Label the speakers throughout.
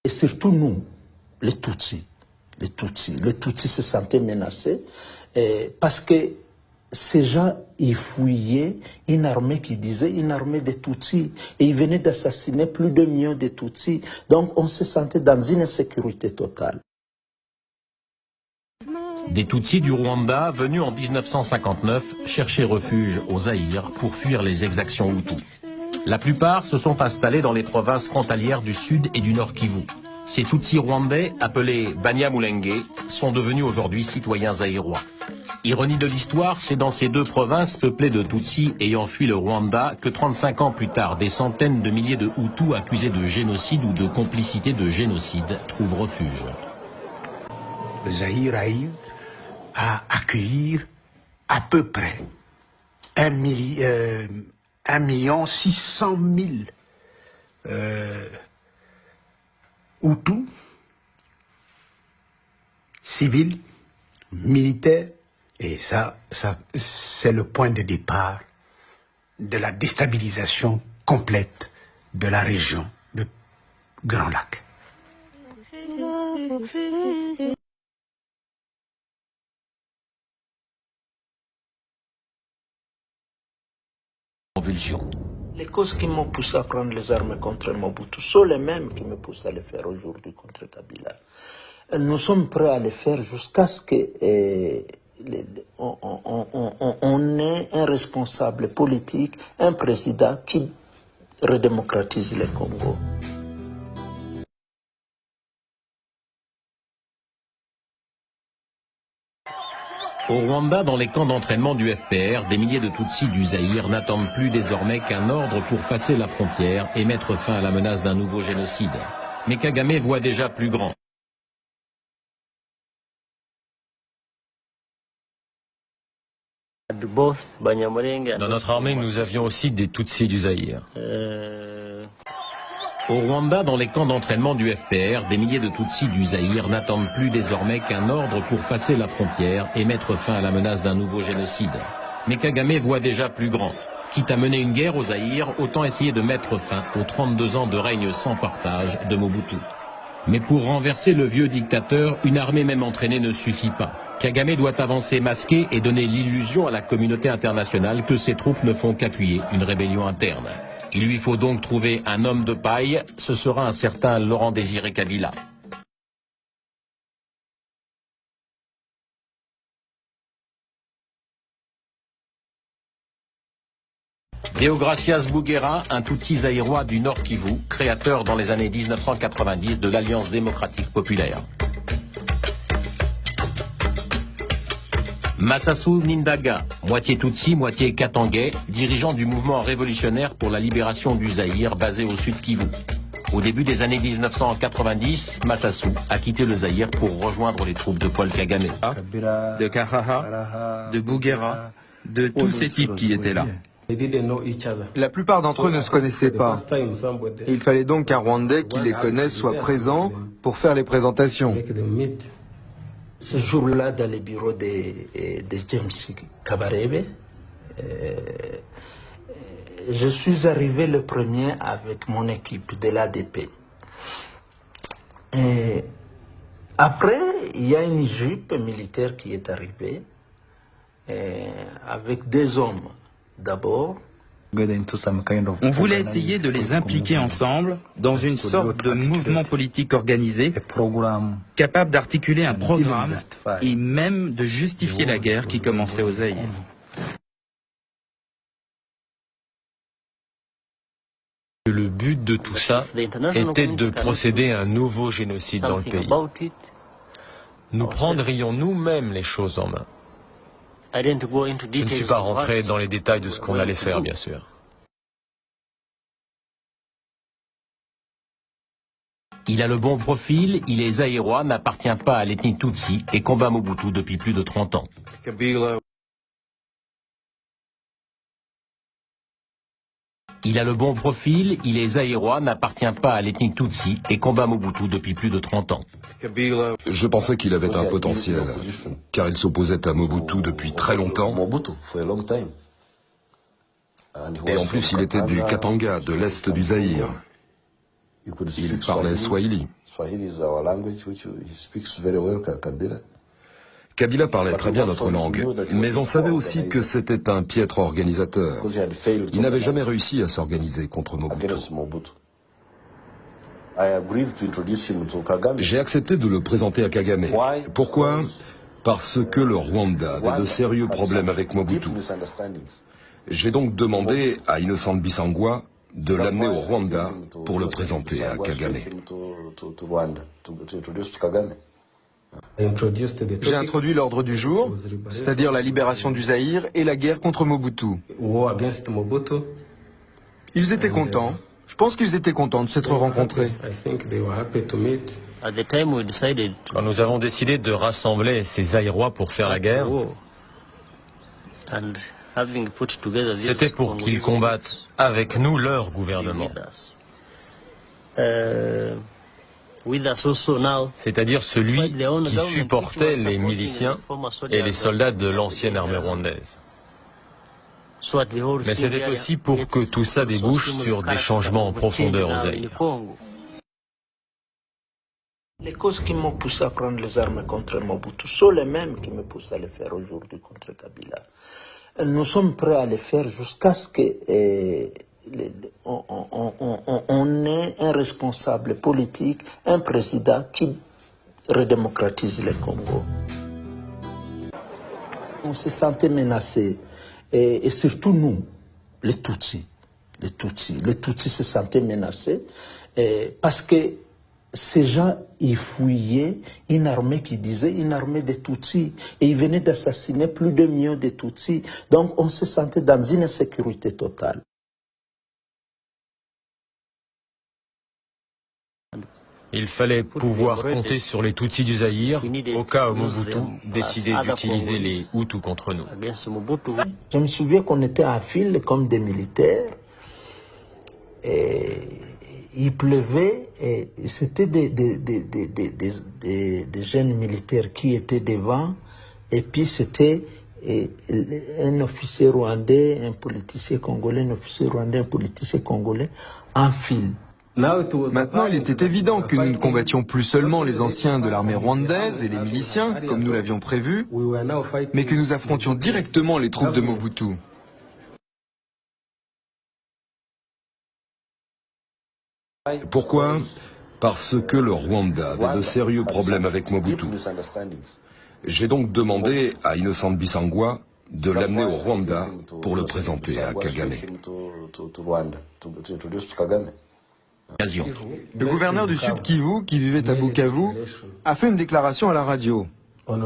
Speaker 1: Et surtout nous, les Tutsis. Les Tutsis se sentaient menacés parce que ces gens, ils fouillaient une armée qui disait une armée de Tutsis. Et ils venaient d'assassiner plus de millions de Tutsis. Donc on se sentait dans une insécurité totale.
Speaker 2: Des Tutsis du Rwanda venus en 1959 chercher refuge au Zaïre pour fuir les exactions Hutus. La plupart se sont installés dans les provinces frontalières du Sud et du Nord Kivu. Ces Tutsis rwandais, appelés Banyamulenge, sont devenus aujourd'hui citoyens zaïrois. Ironie de l'histoire, c'est dans ces deux provinces peuplées de Tutsis ayant fui le Rwanda que 35 ans plus tard, des centaines de milliers de Hutus accusés de génocide ou de complicité de génocide trouvent refuge.
Speaker 3: Le Zaïre arrive à accueillir à peu près 1,6 million Hutus, civils, militaires, et ça c'est le point de départ de la déstabilisation complète de la région de Grand Lac.
Speaker 1: Les causes qui m'ont poussé à prendre les armes contre Mobutu sont les mêmes qui me poussent à le faire aujourd'hui contre Kabila. Nous sommes prêts à le faire jusqu'à ce qu'on ait un responsable politique, un président qui redémocratise le Congo.
Speaker 2: Au Rwanda, dans les camps d'entraînement du FPR, des milliers de Tutsis du Zaïre n'attendent plus désormais qu'un ordre pour passer la frontière et mettre fin à la menace d'un nouveau génocide. Mais Kagame voit déjà plus grand.
Speaker 4: Dans notre armée, nous avions aussi des Tutsis du Zaïre.
Speaker 2: Au Rwanda, dans les camps d'entraînement du FPR, des milliers de Tutsis du Zaïre n'attendent plus désormais qu'un ordre pour passer la frontière et mettre fin à la menace d'un nouveau génocide. Mais Kagame voit déjà plus grand. Quitte à mener une guerre au Zaïre, autant essayer de mettre fin aux 32 ans de règne sans partage de Mobutu. Mais pour renverser le vieux dictateur, une armée même entraînée ne suffit pas. Kagame doit avancer masqué et donner l'illusion à la communauté internationale que ses troupes ne font qu'appuyer une rébellion interne. Il lui faut donc trouver un homme de paille, ce sera un certain Laurent Désiré Kabila. Deogracias Bouguera, un Tutsi zaïrois du Nord Kivu, créateur dans les années 1990 de l'Alliance démocratique populaire. Massassou Nindaga, moitié Tutsi, moitié Katangais, dirigeant du mouvement révolutionnaire pour la libération du Zaïre basé au sud Kivu. Au début des années 1990, Massassou a quitté le Zaïre pour rejoindre les troupes de Paul Kagame.
Speaker 5: De Karaha, de Bouguera, de tous ces types qui étaient là.
Speaker 6: La plupart d'entre eux ne se connaissaient pas. Il fallait donc qu'un Rwandais qui les connaisse soit présent pour faire les présentations.
Speaker 1: Ce jour-là, dans le bureau de James Kabarebe, je suis arrivé le premier avec mon équipe de l'ADP. Après, il y a une jupe militaire qui est arrivée avec deux hommes d'abord.
Speaker 5: On voulait essayer de les impliquer ensemble dans une sorte de mouvement politique organisé, capable d'articuler un programme et même de justifier la guerre qui commençait au Zaïre.
Speaker 4: Le but de tout ça était de procéder à un nouveau génocide dans le pays. Nous prendrions nous-mêmes les choses en main. Je ne suis pas rentré dans les détails de ce qu'on allait faire, bien sûr.
Speaker 2: Il a le bon profil, il est zaïrois, n'appartient pas à l'ethnie Tutsi et combat Mobutu depuis plus de 30 ans. Il a le bon profil, il est zaïrois, n'appartient pas à l'ethnie Tutsi et combat Mobutu depuis plus de 30 ans.
Speaker 7: Je pensais qu'il avait un potentiel, car il s'opposait à Mobutu depuis très longtemps. Et en plus, il était du Katanga, de l'est du Zaïre. Il parlait swahili. Kabila parlait très bien notre langue, mais on savait aussi que c'était un piètre organisateur. Il n'avait jamais réussi à s'organiser contre Mobutu. J'ai accepté de le présenter à Kagame. Pourquoi? Parce que le Rwanda avait de sérieux problèmes avec Mobutu. J'ai donc demandé à Innocent Bissangwa de l'amener au Rwanda pour le présenter à Kagame.
Speaker 6: J'ai introduit l'ordre du jour, c'est-à-dire la libération du Zaïre et la guerre contre Mobutu. Ils étaient contents. Je pense qu'ils étaient contents de s'être rencontrés.
Speaker 4: Quand nous avons décidé de rassembler ces Zaïrois pour faire la guerre, c'était pour qu'ils combattent avec nous leur gouvernement. C'est-à-dire celui qui supportait les miliciens et les soldats de l'ancienne armée rwandaise. Mais c'était aussi pour que tout ça débouche sur des changements en profondeur au Zaïre.
Speaker 1: Les causes qui m'ont poussé à prendre les armes contre Mobutu sont les mêmes qui me poussent à les faire aujourd'hui contre Kabila. Nous sommes prêts à les faire jusqu'à ce que on ait un responsable politique, un président qui redémocratise le Congo. On se sentait menacé, et surtout nous, les Tutsis se sentaient menacés, parce que ces gens, ils fouillaient une armée qui disait une armée de Tutsis, et ils venaient d'assassiner plus de 1 million de Tutsis. Donc on se sentait dans une insécurité totale.
Speaker 4: Il fallait pouvoir compter sur les Tutsis du Zaïre au cas où Mobutu décidait d'utiliser les Hutus contre nous.
Speaker 1: Je me souviens qu'on était en file comme des militaires, et il pleuvait, et c'était des jeunes militaires qui étaient devant, et puis c'était un officier rwandais, un politicien congolais, un officier rwandais, un politicien congolais, en file.
Speaker 6: Maintenant, il était évident que nous ne combattions plus seulement les anciens de l'armée rwandaise et les miliciens, comme nous l'avions prévu, mais que nous affrontions directement les troupes de Mobutu.
Speaker 7: Pourquoi? Parce que le Rwanda avait de sérieux problèmes avec Mobutu. J'ai donc demandé à Innocent Bissangwa de l'amener au Rwanda pour le présenter à Kagame.
Speaker 6: Le gouverneur du Sud Kivu, qui vivait à Bukavu, a fait une déclaration à la radio. Il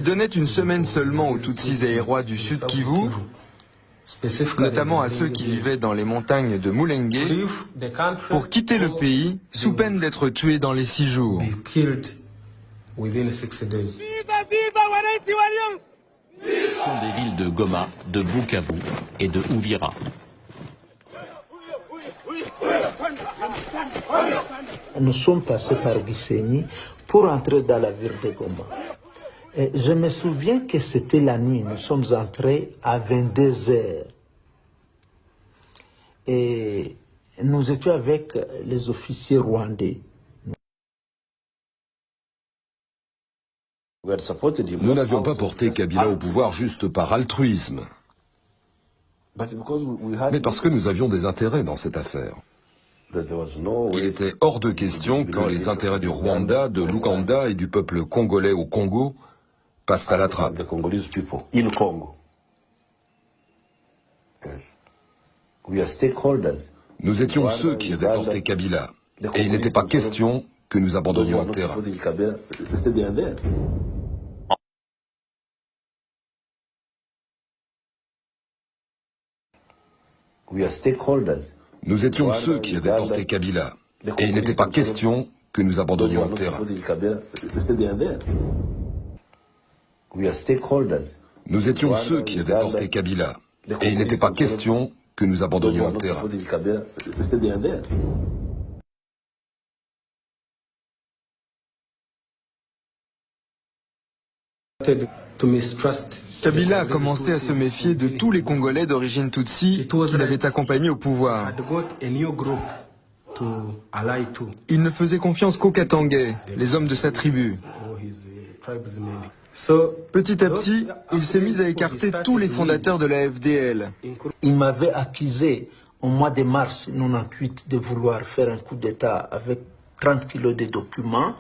Speaker 6: donnait une semaine seulement aux Tutsis zaïrois du Sud Kivu, notamment à ceux qui vivaient dans les montagnes de Mulenge, pour quitter le pays sous peine d'être tués dans les 6 jours.
Speaker 2: Ce sont des villes de Goma, de Bukavu et de Uvira.
Speaker 1: Nous sommes passés par Gisenyi pour entrer dans la ville de Goma. Et je me souviens que c'était la nuit, nous sommes entrés à 22 heures. Et nous étions avec les officiers rwandais.
Speaker 7: Nous n'avions pas porté Kabila au pouvoir juste par altruisme, mais parce que nous avions des intérêts dans cette affaire. Il était hors de question que les intérêts du Rwanda, de l'Ouganda et du peuple congolais au Congo passent à la trappe. Nous étions ceux qui avaient porté Kabila, et il n'était pas question que nous abandonnions le terrain. Nous étions ceux qui avaient porté Kabila, et il n'était pas question que nous abandonnions le terrain. Nous étions ceux qui avaient porté Kabila, et il n'était pas question que nous abandonnions le terrain.
Speaker 8: To mistrust
Speaker 6: Kabila a commencé à se méfier de tous les Congolais d'origine Tutsi qu'il avait accompagnés au pouvoir. Il ne faisait confiance qu'aux Katangais, les hommes de sa tribu. Petit à petit, il s'est mis à écarter tous les fondateurs de la FDL.
Speaker 1: Il m'avait accusé au mois de mars 1998 de vouloir faire un coup d'État avec 30 kilos de documents.